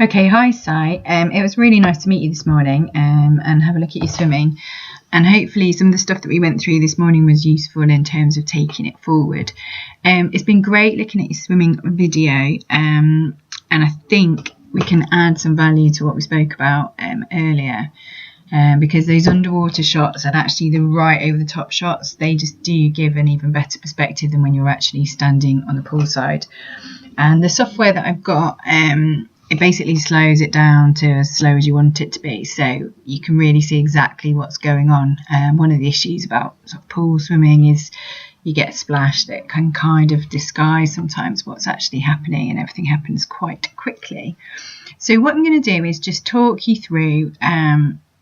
Okay, hi Si. It was really nice to meet you this morning and have a look at your swimming. And hopefully some of the stuff that we went through this morning was useful in terms of taking it forward. It's been great looking at your swimming video, and I think we can add some value to what we spoke about earlier. Because those underwater shots and actually the right over the top shots, they just do give an even better perspective than when you're actually standing on the poolside. And the software that I've got, it basically slows it down to as slow as you want it to be, so you can really see exactly what's going on. One of the issues about sort of pool swimming is you get splashed that can kind of disguise sometimes what's actually happening, and everything happens quite quickly. So what I'm going to do is just talk you through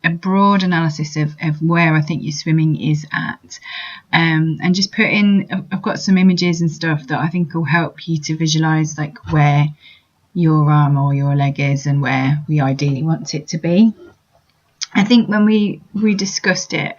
a broad analysis of where I think your swimming is at, and just put in, I've got some images and stuff that I think will help you to visualize like where your arm or your leg is and where we ideally want it to be. I think when we discussed it,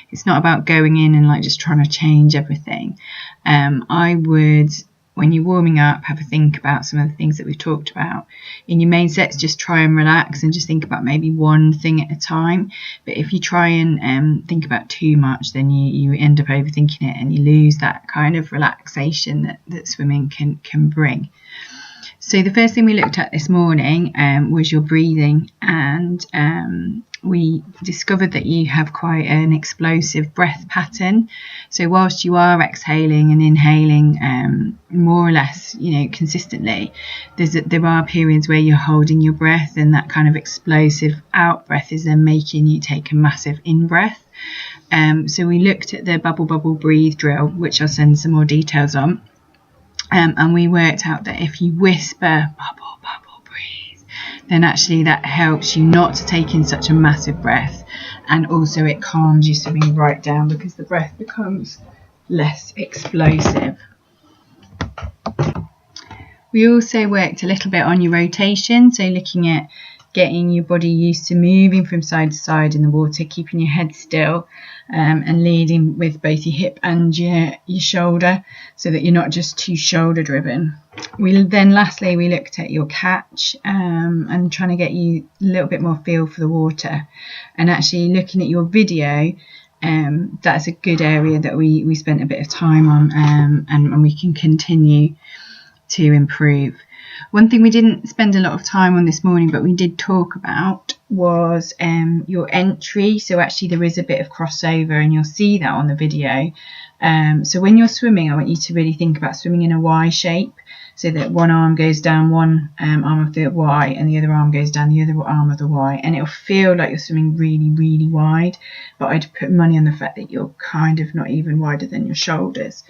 it's not about going in and like just trying to change everything. I would, when you're warming up, have a think about some of the things that we've talked about. In your main sets, just try and relax and just think about maybe one thing at a time. But if you try and think about too much, then you end up overthinking it and you lose that kind of relaxation that swimming can bring. So the first thing we looked at this morning was your breathing, and we discovered that you have quite an explosive breath pattern. So whilst you are exhaling and inhaling more or less, consistently, there are periods where you're holding your breath, and that kind of explosive out breath is then making you take a massive in breath. So we looked at the bubble breathe drill, which I'll send some more details on. And we worked out that if you whisper bubble breathe, then actually that helps you not to take in such a massive breath, and also it calms you swimming right down because the breath becomes less explosive. We also worked a little bit on your rotation, so looking at getting your body used to moving from side to side in the water, keeping your head still, and leading with both your hip and your shoulder, so that you're not just too shoulder driven. Lastly we looked at your catch, and trying to get you a little bit more feel for the water, and actually looking at your video. That's a good area that we spent a bit of time on, and we can continue to improve. One thing we didn't spend a lot of time on this morning, but we did talk about, was your entry. So actually there is a bit of crossover, and you'll see that on the video. So when you're swimming, I want you to really think about swimming in a Y shape, so that one arm goes down one arm of the Y, and the other arm goes down the other arm of the Y, and it'll feel like you're swimming really, really wide, but I'd put money on the fact that you're kind of not even wider than your shoulders.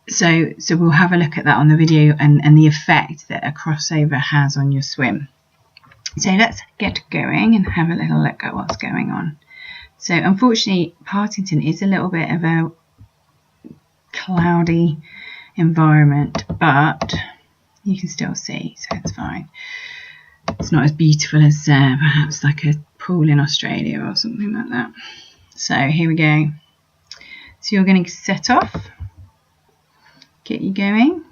So we'll have a look at that on the video, and the effect that a crossover has on your swim. So let's get going and have a little look at what's going on. So unfortunately, Partington is a little bit of a cloudy environment, but you can still see, so it's fine. It's not as beautiful as perhaps like a pool in Australia or something like that. So here we go. So you're going to set off, get you going.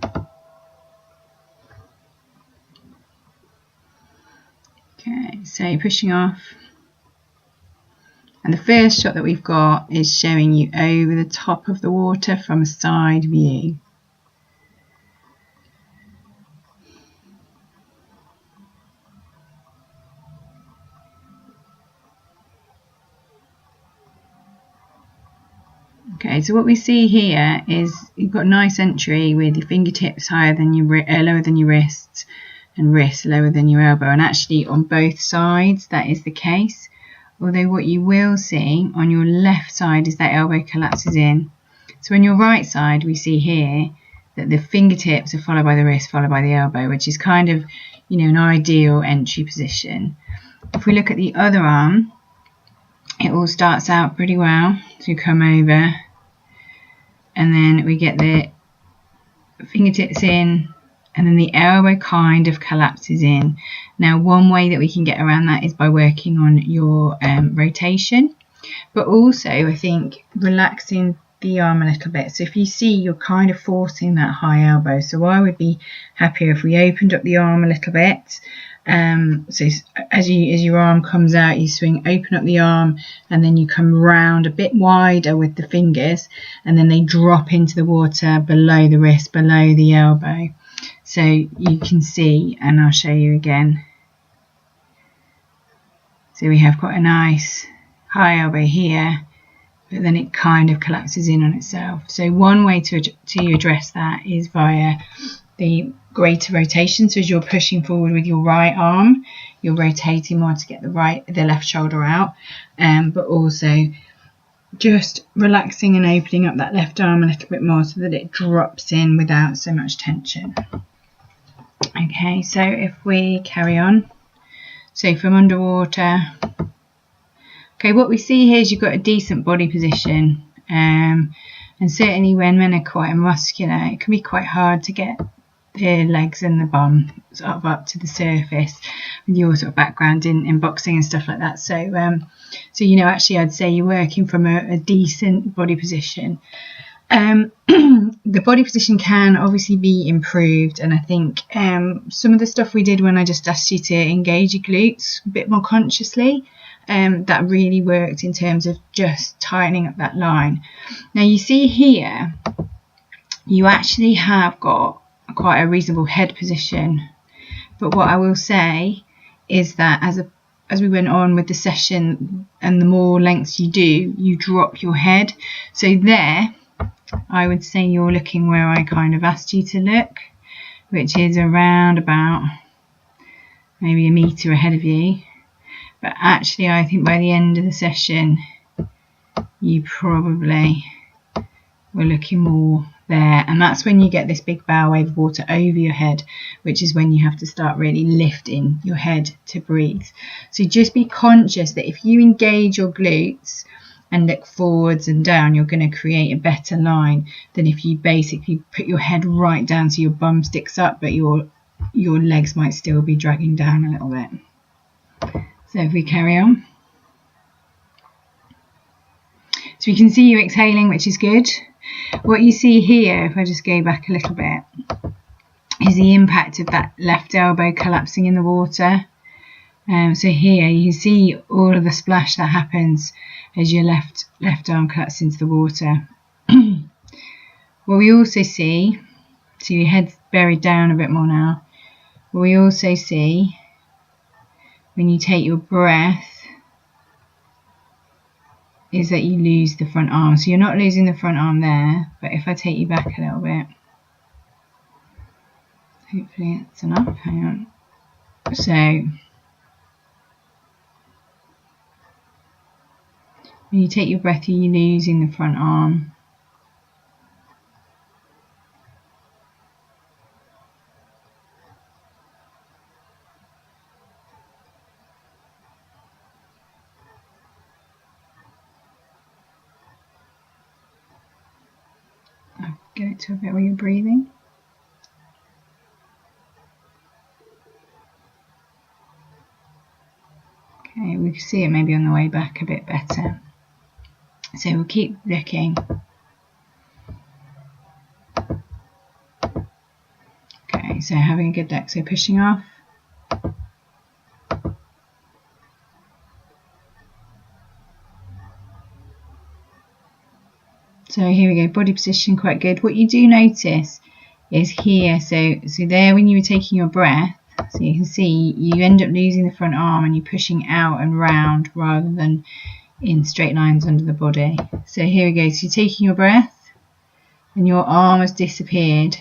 Okay, so you're pushing off, and the first shot that we've got is showing you over the top of the water from a side view. Okay, so what we see here is you've got a nice entry with your fingertips higher than lower than your wrists, and wrists lower than your elbow, and actually on both sides that is the case. Although what you will see on your left side is that elbow collapses in. So on your right side we see here that the fingertips are followed by the wrist, followed by the elbow, which is kind of, an ideal entry position. If we look at the other arm, it all starts out pretty well. So you come over, and then we get the fingertips in, and then the elbow kind of collapses in. Now, one way that we can get around that is by working on your rotation, but also I think relaxing the arm a little bit. So if you see, you're kind of forcing that high elbow. So I would be happier if we opened up the arm a little bit. So as your arm comes out, you swing, open up the arm, and then you come round a bit wider with the fingers, and then they drop into the water below the wrist, below the elbow. So you can see, and I'll show you again. So we have quite a nice high elbow here, but then it kind of collapses in on itself. So one way to address that is via the greater rotation. So as you're pushing forward with your right arm, you're rotating more to get the left shoulder out, but also just relaxing and opening up that left arm a little bit more so that it drops in without so much tension. Okay, so if we carry on, so from underwater, okay, what we see here is you've got a decent body position, and certainly when men are quite muscular, it can be quite hard to get the legs and the bum sort of up to the surface with your sort of background in boxing and stuff like that. So you know, actually I'd say you're working from a decent body position. The body position can obviously be improved, and I think some of the stuff we did when I just asked you to engage your glutes a bit more consciously, that really worked in terms of just tightening up that line. Now you see here, you actually have got quite a reasonable head position, but what I will say is that as we went on with the session, and the more lengths you do, you drop your head. So there, I would say you're looking where I kind of asked you to look, which is around about maybe a metre ahead of you. But actually I think by the end of the session you probably were looking more there, and that's when you get this big bow wave of water over your head, which is when you have to start really lifting your head to breathe. So just be conscious that if you engage your glutes and look forwards and down, you're going to create a better line than if you basically put your head right down so your bum sticks up, but your legs might still be dragging down a little bit. So if we carry on. So we can see you exhaling, which is good. What you see here, if I just go back a little bit, is the impact of that left elbow collapsing in the water. So here you can see all of the splash that happens as your left arm collapses into the water. What we also see, so your head's buried down a bit more now. What we also see when you take your breath is that you lose the front arm. So you're not losing the front arm there, but if I take you back a little bit, hopefully it's enough. Hang on. So when you take your breath, you're losing the front arm. I'll get it to a bit where you're breathing. Okay, we can see it maybe on the way back a bit better. So we'll keep looking. Okay, so having a good deck, so pushing off. So here we go, body position quite good. What you do notice is here, so there when you were taking your breath, so you can see you end up losing the front arm and you're pushing out and round rather than in straight lines under the body. So here we go, so you're taking your breath and your arm has disappeared.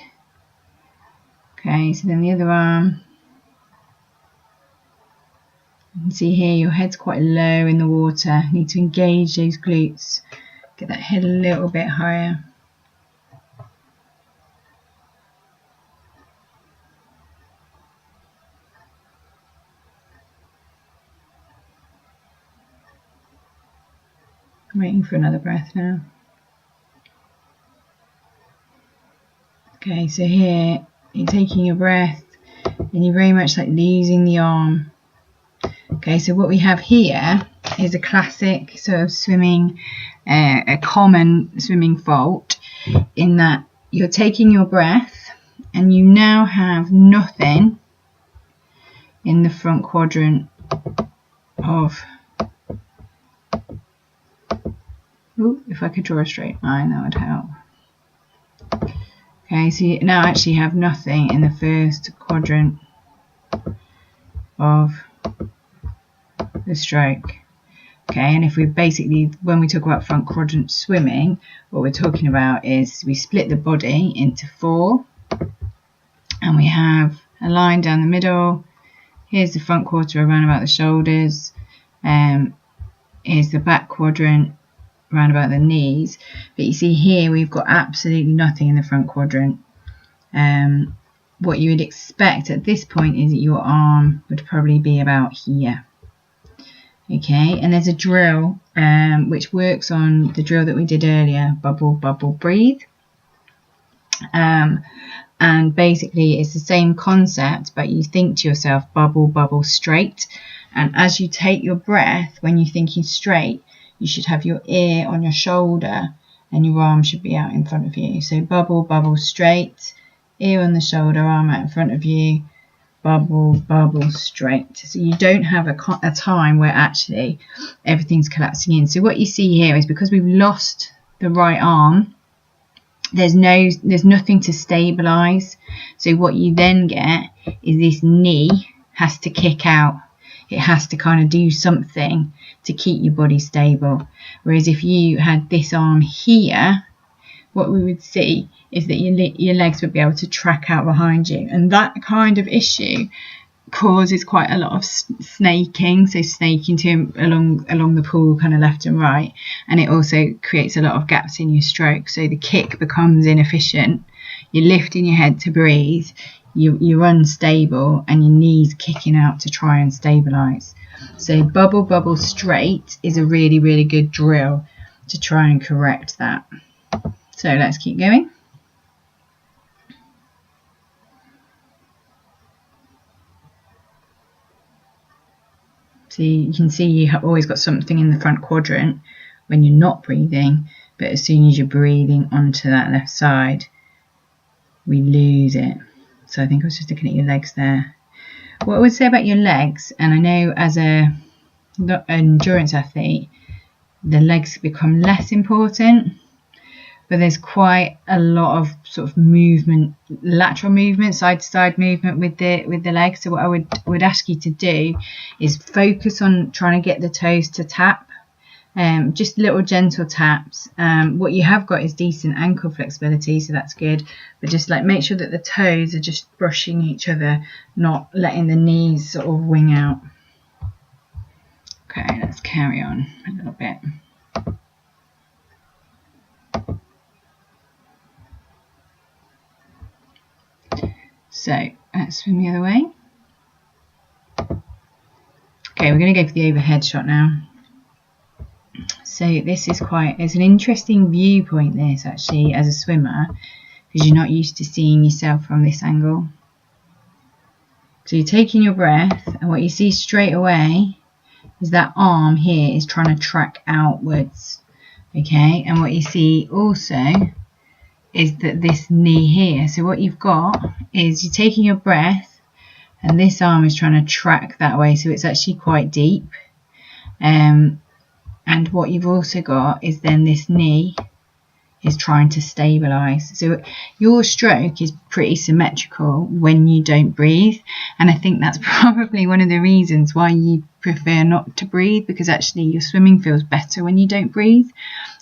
Okay, so then the other arm, you can see here your head's quite low in the water. You need to engage those glutes, get that head a little bit higher. I'm waiting for another breath now. Okay, so here you're taking your breath and you're very much like losing the arm. Okay, so what we have here is a classic sort of swimming, a common swimming fault, in that you're taking your breath and you now have nothing in the front quadrant of, ooh, if I could draw a straight line that would help. Okay, so you now actually have nothing in the first quadrant of the stroke. Okay, and if we basically, when we talk about front quadrant swimming, what we're talking about is we split the body into 4, and we have a line down the middle. Here's the front quarter around about the shoulders, here's the back quadrant around about the knees. But you see here we've got absolutely nothing in the front quadrant. What you would expect at this point is that your arm would probably be about here. Okay, and there's a drill which works on the drill that we did earlier, bubble, bubble, breathe. And basically it's the same concept, but you think to yourself, bubble, bubble, straight. And as you take your breath, when you're thinking straight, you should have your ear on your shoulder and your arm should be out in front of you. So bubble, bubble, straight, ear on the shoulder, arm out in front of you, bubble, bubble, straight. So you don't have a time where actually everything's collapsing in. So what you see here is because we've lost the right arm, there's nothing to stabilize. So what you then get is this knee has to kick out. It has to kind of do something to keep your body stable. Whereas if you had this arm here, what we would see is that your legs would be able to track out behind you, and that kind of issue causes quite a lot of snaking, so snaking along the pool kind of left and right, and it also creates a lot of gaps in your stroke, so the kick becomes inefficient. You're lifting your head to breathe, you're unstable, and your knees kicking out to try and stabilize. So bubble, bubble, straight is a really, really good drill to try and correct that. So let's keep going. So you can see you have always got something in the front quadrant when you're not breathing, but as soon as you're breathing onto that left side, we lose it. So I think I was just looking at your legs there. What I would say about your legs, and I know as an endurance athlete, the legs become less important, but there's quite a lot of sort of movement, lateral movement, side to side movement with the legs. So what I would ask you to do is focus on trying to get the toes to tap, just little gentle taps. What you have got is decent ankle flexibility, so that's good, but just like make sure that the toes are just brushing each other, not letting the knees sort of wing out. Okay, let's carry on a little bit. So let's swim the other way. Okay, we're going to go for the overhead shot now. So this is it's an interesting viewpoint, this actually, as a swimmer, because you're not used to seeing yourself from this angle. So you're taking your breath, and what you see straight away is that arm here is trying to track outwards. Okay, and what you see also is that this knee here, so what you've got is you're taking your breath and this arm is trying to track that way, so it's actually quite deep, and what you've also got is then this knee is trying to stabilize. So your stroke is pretty symmetrical when you don't breathe, and I think that's probably one of the reasons why you prefer not to breathe, because actually your swimming feels better when you don't breathe.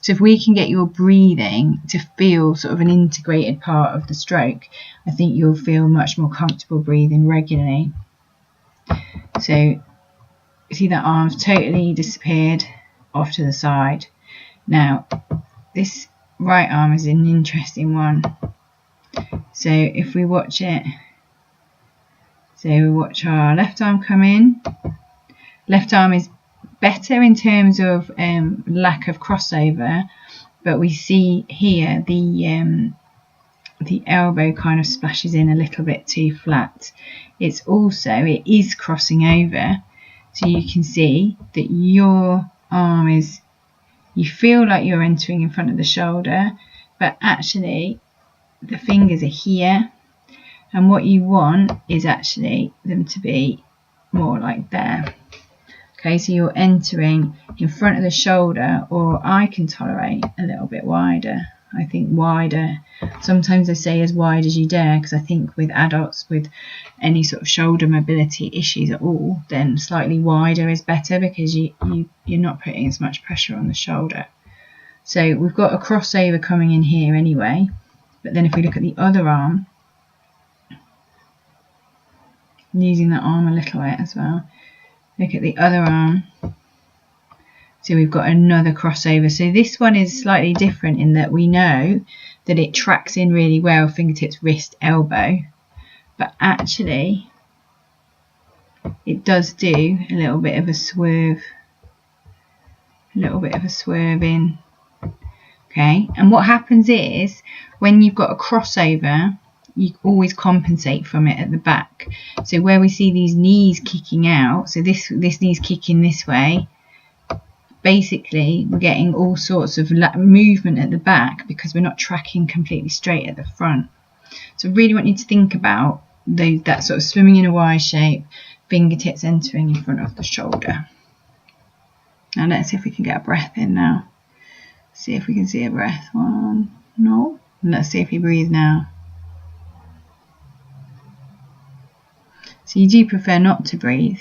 So if we can get your breathing to feel sort of an integrated part of the stroke, I think you'll feel much more comfortable breathing regularly. So see that arm's totally disappeared off to the side. Now this right arm is an interesting one. So if we watch it, so we watch our left arm come in. Left arm is better in terms of lack of crossover, but we see here the elbow kind of splashes in a little bit too flat. It is crossing over, So you can see that your arm is, you feel like you're entering in front of the shoulder, but actually the fingers are here, and what you want is actually them to be more like there. Okay, so you're entering in front of the shoulder, or I can tolerate a little bit wider. I think wider, sometimes I say as wide as you dare, because I think with adults with any sort of shoulder mobility issues at all, then slightly wider is better, because you're not putting as much pressure on the shoulder. So we've got a crossover coming in here anyway, but then if we look at the other arm, using that arm a little bit as well, look at the other arm. So we've got another crossover. So this one is slightly different in that we know that it tracks in really well, fingertips, wrist, elbow, but actually it does do a little bit of a swerve, in. Okay, and what happens is when you've got a crossover, you always compensate from it at the back. So where we see these knees kicking out, so this knee's kicking this way, basically we're getting all sorts of movement at the back because we're not tracking completely straight at the front. So I really want you to think about that sort of swimming in a Y shape, fingertips entering in front of the shoulder. Now let's see if we can get a breath in now. See if we can see a breath. One, no. And let's see if you breathe now. So you do prefer not to breathe.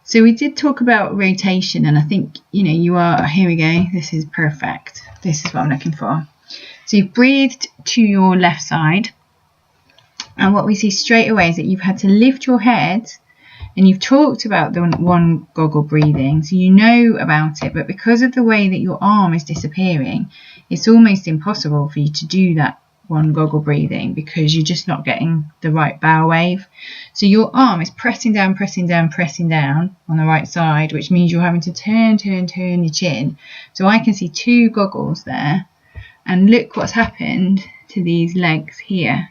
So we did talk about rotation, and I think, you are, here we go, this is perfect. This is what I'm looking for. So you've breathed to your left side, and what we see straight away is that you've had to lift your head, and you've talked about the one goggle breathing, so you know about it, but because of the way that your arm is disappearing, it's almost impossible for you to do that one goggle breathing because you're just not getting the right bow wave. So your arm is pressing down on the right side, which means you're having to turn your chin. So I can see two goggles there, and look what's happened to these legs here.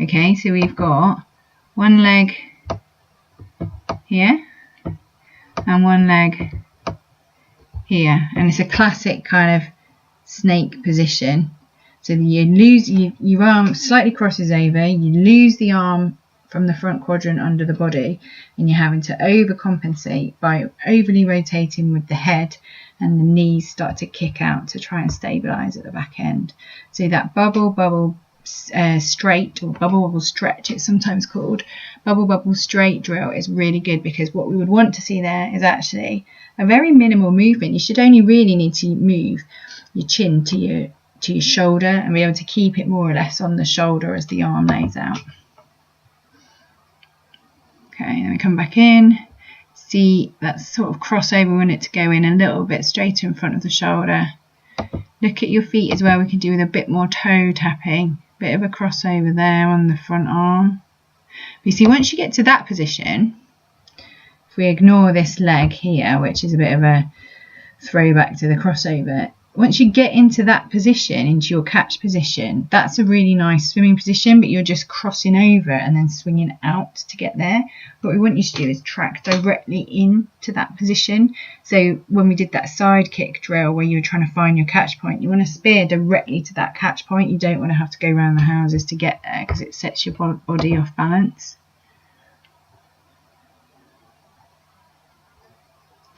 Okay, so we've got one leg here and one leg here, and it's a classic kind of snake position. So you lose, your arm slightly crosses over, you lose the arm from the front quadrant under the body, and you're having to overcompensate by overly rotating with the head, and the knees start to kick out to try and stabilise at the back end. So that bubble straight, or bubble stretch it's sometimes called, bubble straight drill is really good, because what we would want to see there is actually a very minimal movement. You should only really need to move your chin to your shoulder and be able to keep it more or less on the shoulder as the arm lays out. Okay, then we come back in. See that sort of crossover, we want it to go in a little bit straighter in front of the shoulder. Look at your feet as well, we can do with a bit more toe tapping, bit of a crossover there on the front arm. But you see, once you get to that position, if we ignore this leg here, which is a bit of a throwback to the crossover, once you get into that position, into your catch position, that's a really nice swimming position, but you're just crossing over and then swinging out to get there. What we want you to do is track directly into that position. So when we did that side kick drill where you were trying to find your catch point, you want to spear directly to that catch point. You don't want to have to go around the houses to get there, because it sets your body off balance.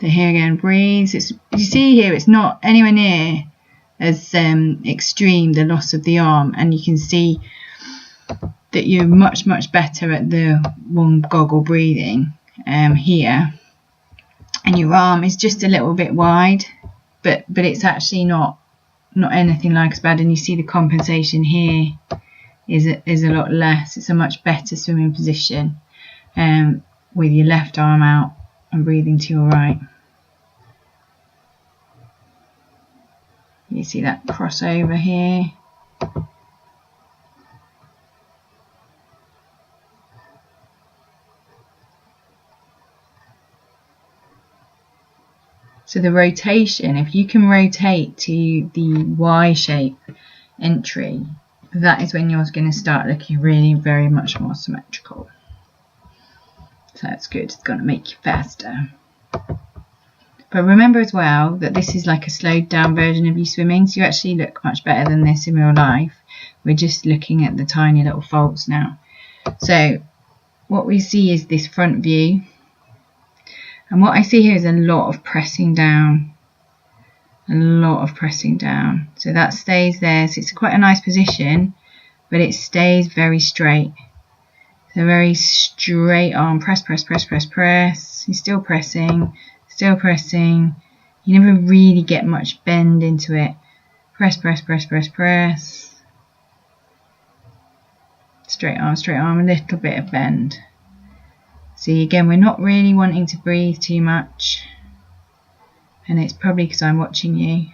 So here again, breathe. You see here, it's not anywhere near as extreme, the loss of the arm, and you can see that you're much better at the one goggle breathing here, and your arm is just a little bit wide, but it's actually not anything like as bad. And you see the compensation here is a lot less. It's a much better swimming position with your left arm out and breathing to your right. You see that crossover here. So the rotation, if you can rotate to the Y shape entry, that is when you're going to start looking really very much more symmetrical. So that's good. It's going to make you faster. But remember as well that this is like a slowed down version of you swimming, so you actually look much better than this in real life. We're just looking at the tiny little faults now. So what we see is this front view, and what I see here is a lot of pressing down. A lot of pressing down. So that stays there, so it's quite a nice position, but it stays very straight. So very straight arm, press, press, press, press, press. You're still pressing. Still pressing. You never really get much bend into it. Press, press, press, press, press. Straight arm, a little bit of bend. See, again, we're not really wanting to breathe too much. And it's probably because I'm watching you.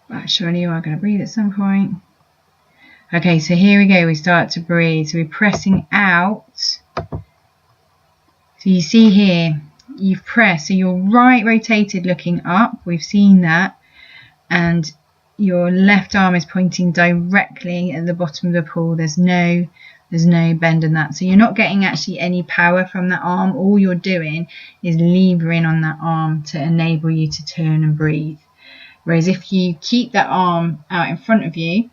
But surely you are going to breathe at some point. Okay, so here we go, we start to breathe. So we're pressing out. So you see here, you've pressed, so you're right rotated looking up, we've seen that. And your left arm is pointing directly at the bottom of the pool. There's no bend in that. So you're not getting actually any power from that arm. All you're doing is levering on that arm to enable you to turn and breathe. Whereas if you keep that arm out in front of you,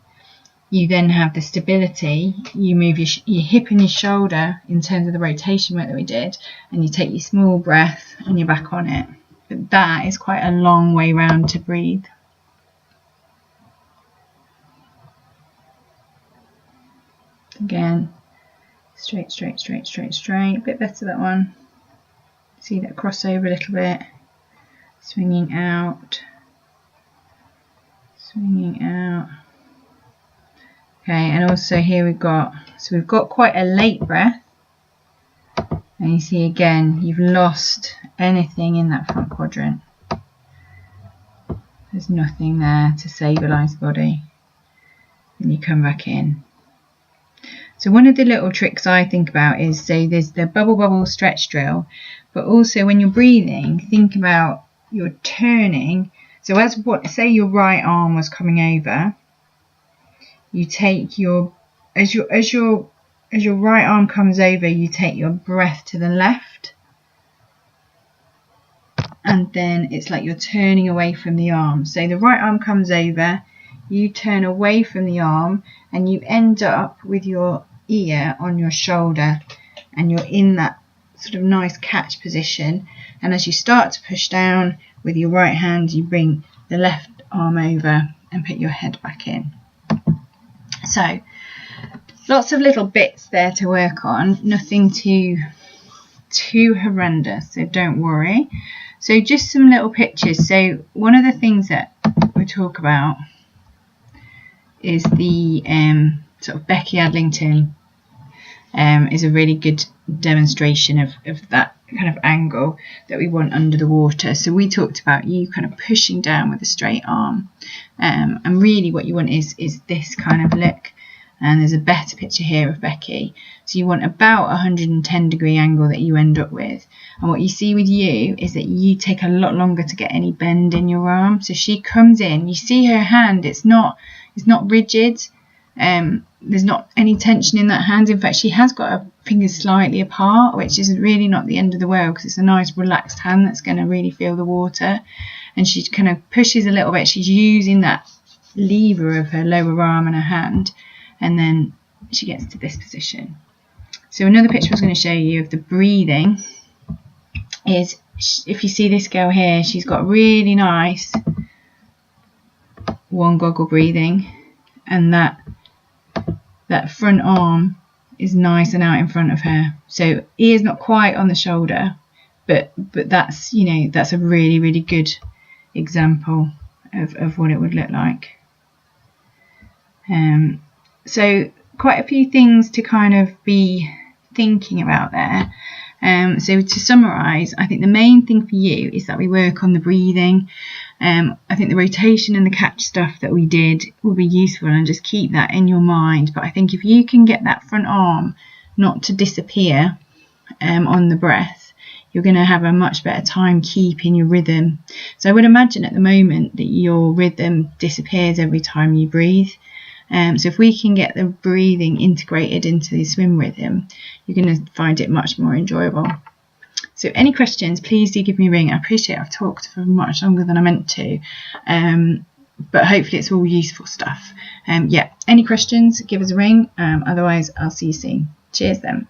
you then have the stability. You move your hip and your shoulder in terms of the rotation work that we did, and you take your small breath and you're back on it. But that is quite a long way round to breathe. Again, straight, straight, straight, straight, straight. A bit better that one. See that crossover a little bit. Swinging out. Swinging out. Okay, and also here we've got quite a late breath. And you see again, you've lost anything in that front quadrant. There's nothing there to stabilise the body. And you come back in. So one of the little tricks I think about is, so there's the bubble stretch drill, but also when you're breathing, think about you're turning. So say your right arm was coming over, you take as your right arm comes over, you take your breath to the left, and then it's like you're turning away from the arm. So the right arm comes over, you turn away from the arm, and you end up with your ear on your shoulder, and you're in that sort of nice catch position. And as you start to push down with your right hand, you bring the left arm over and put your head back in. So lots of little bits there to work on, nothing too horrendous, so don't worry. So just some little pictures. So one of the things that we talk about is the sort of Becky Adlington is a really good demonstration of that kind of angle that we want under the water. So we talked about you kind of pushing down with a straight arm, and really what you want is this kind of look. And there's a better picture here of Becky. So you want about 110 degree angle that you end up with. And what you see with you is that you take a lot longer to get any bend in your arm. So she comes in, you see her hand, it's not rigid. There's not any tension in that hand. In fact, she has got her fingers slightly apart, which is really not the end of the world, because it's a nice relaxed hand that's going to really feel the water. And she kind of pushes a little bit. She's using that lever of her lower arm and her hand, and then she gets to this position. So another picture I was going to show you of the breathing is, if you see this girl here, she's got really nice one goggle breathing, and that front arm is nice and out in front of her. So ear's not quite on the shoulder, but that's, you know, that's a really, really good example of what it would look like. So quite a few things to kind of be thinking about there. So to summarise, I think the main thing for you is that we work on the breathing. I think the rotation and the catch stuff that we did will be useful, and just keep that in your mind. But I think if you can get that front arm not to disappear on the breath, you're going to have a much better time keeping your rhythm. So I would imagine at the moment that your rhythm disappears every time you breathe. So if we can get the breathing integrated into the swim rhythm, you're going to find it much more enjoyable. So any questions, please do give me a ring. I appreciate I've talked for much longer than I meant to, but hopefully it's all useful stuff. Yeah, any questions, give us a ring. Otherwise, I'll see you soon. Cheers then.